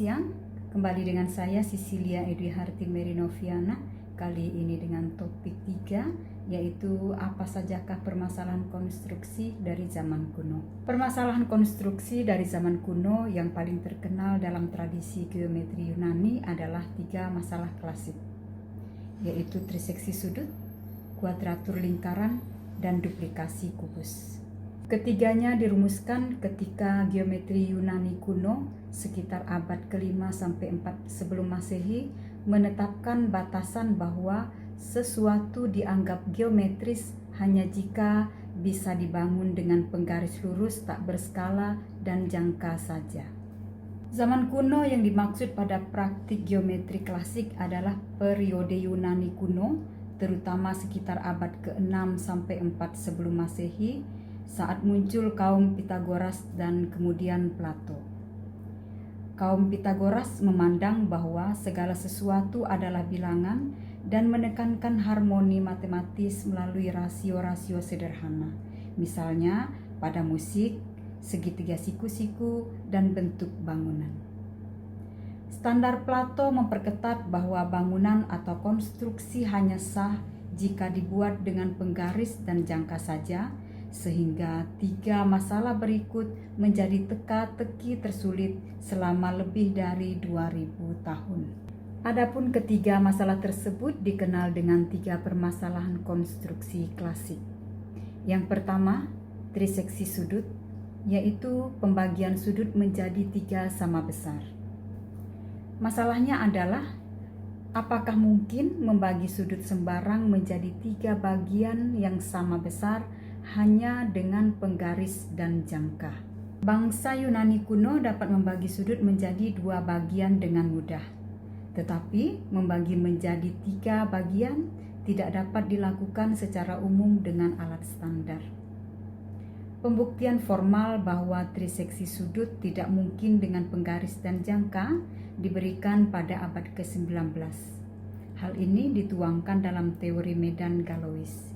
Siang, kembali dengan saya Cecilia Edwiharti Merinoviana. Kali ini dengan topik 3, yaitu apa sajakah permasalahan konstruksi dari zaman kuno. Permasalahan konstruksi dari zaman kuno yang paling terkenal dalam tradisi geometri Yunani adalah 3 masalah klasik, yaitu triseksi sudut, kuadratur lingkaran, dan duplikasi kubus. Ketiganya dirumuskan ketika geometri Yunani kuno sekitar abad ke-5 sampai 4 sebelum Masehi menetapkan batasan bahwa sesuatu dianggap geometris hanya jika bisa dibangun dengan penggaris lurus tak berskala dan jangka saja. Zaman kuno yang dimaksud pada praktik geometri klasik adalah periode Yunani kuno, terutama sekitar abad ke-6 sampai 4 sebelum Masehi, saat muncul kaum Pitagoras dan kemudian Plato. Kaum Pitagoras memandang bahwa segala sesuatu adalah bilangan dan menekankan harmoni matematis melalui rasio-rasio sederhana, misalnya pada musik, segitiga siku-siku, dan bentuk bangunan. Standar Plato memperketat bahwa bangunan atau konstruksi hanya sah jika dibuat dengan penggaris dan jangka saja, sehingga 3 masalah berikut menjadi teka-teki tersulit selama lebih dari 2000 tahun. Adapun ketiga masalah tersebut dikenal dengan 3 permasalahan konstruksi klasik. Yang pertama, triseksi sudut, yaitu pembagian sudut menjadi 3 sama besar. Masalahnya adalah, apakah mungkin membagi sudut sembarang menjadi 3 bagian yang sama besar hanya dengan penggaris dan jangka? Bangsa Yunani kuno dapat membagi sudut menjadi 2 bagian dengan mudah. Tetapi membagi menjadi 3 bagian tidak dapat dilakukan secara umum dengan alat standar. Pembuktian formal bahwa triseksi sudut tidak mungkin dengan penggaris dan jangka diberikan pada abad ke-19. Hal ini dituangkan dalam teori medan Galois.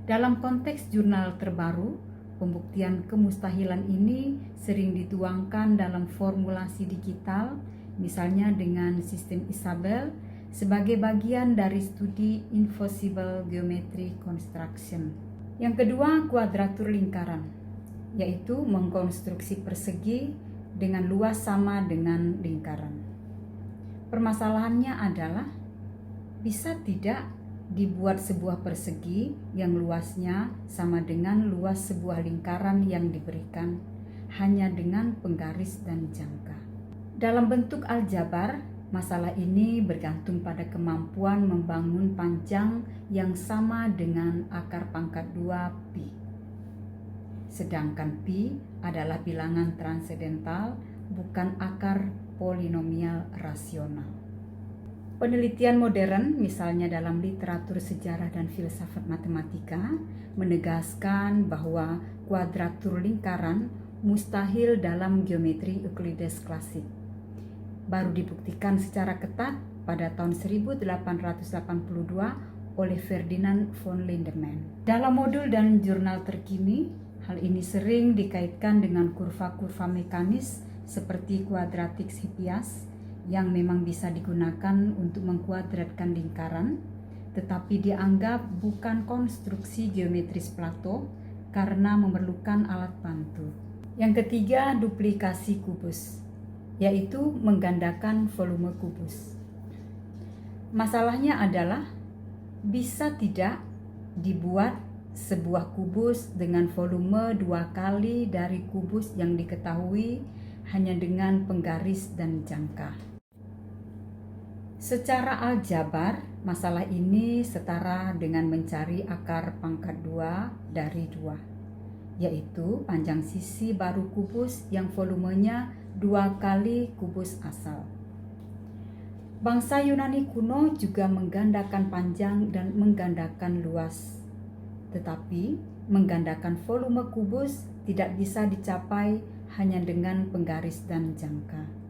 Dalam konteks jurnal terbaru, pembuktian kemustahilan ini sering dituangkan dalam formulasi digital, misalnya dengan sistem Isabelle, sebagai bagian dari studi Impossible Geometry Construction. Yang kedua, kuadratur lingkaran, yaitu mengkonstruksi persegi dengan luas sama dengan lingkaran. Permasalahannya adalah, bisa tidak dibuat sebuah persegi yang luasnya sama dengan luas sebuah lingkaran yang diberikan hanya dengan penggaris dan jangka. Dalam bentuk aljabar, masalah ini bergantung pada kemampuan membangun panjang yang sama dengan akar pangkat 2 pi. Sedangkan pi adalah bilangan transendental, bukan akar polinomial rasional. Penelitian modern, misalnya dalam literatur sejarah dan filsafat matematika, menegaskan bahwa kuadratur lingkaran mustahil dalam geometri Euclides klasik. Baru dibuktikan secara ketat pada tahun 1882 oleh Ferdinand von Lindemann. Dalam modul dan jurnal terkini, hal ini sering dikaitkan dengan kurva-kurva mekanis seperti quadratic Hippias yang memang bisa digunakan untuk mengkuadratkan lingkaran, tetapi dianggap bukan konstruksi geometris Plato karena memerlukan alat bantu. Yang ketiga, duplikasi kubus, yaitu menggandakan volume kubus. Masalahnya adalah, bisa tidak dibuat sebuah kubus dengan volume 2 kali dari kubus yang diketahui hanya dengan penggaris dan jangka. Secara aljabar, masalah ini setara dengan mencari akar pangkat 2 dari 2, yaitu panjang sisi baru kubus yang volumenya 2 kali kubus asal. Bangsa Yunani kuno juga menggandakan panjang dan menggandakan luas. Tetapi menggandakan volume kubus tidak bisa dicapai hanya dengan penggaris dan jangka.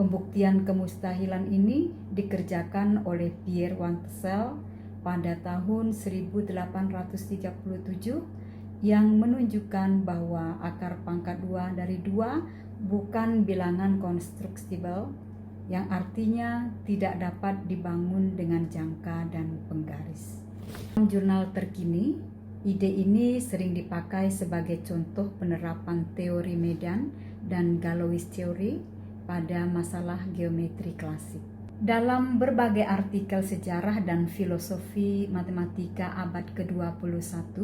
Pembuktian kemustahilan ini dikerjakan oleh Pierre Wantzel pada tahun 1837 yang menunjukkan bahwa akar pangkat 2 dari 2 bukan bilangan constructible, yang artinya tidak dapat dibangun dengan jangka dan penggaris. Dalam jurnal terkini, ide ini sering dipakai sebagai contoh penerapan teori medan dan Galois teori pada masalah geometri klasik. Dalam berbagai artikel sejarah dan filosofi matematika abad ke-21,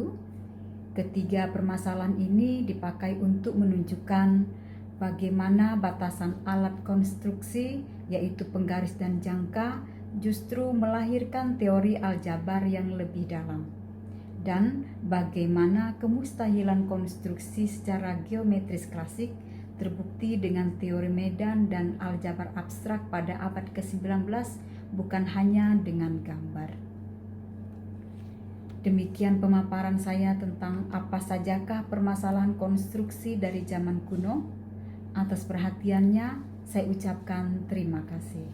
ketiga permasalahan ini dipakai untuk menunjukkan bagaimana batasan alat konstruksi, yaitu penggaris dan jangka, justru melahirkan teori aljabar yang lebih dalam, dan bagaimana kemustahilan konstruksi secara geometris klasik terbukti dengan teori medan dan aljabar abstrak pada abad ke-19, bukan hanya dengan gambar. Demikian pemaparan saya tentang apa sajakah permasalahan konstruksi dari zaman kuno. Atas perhatiannya, saya ucapkan terima kasih.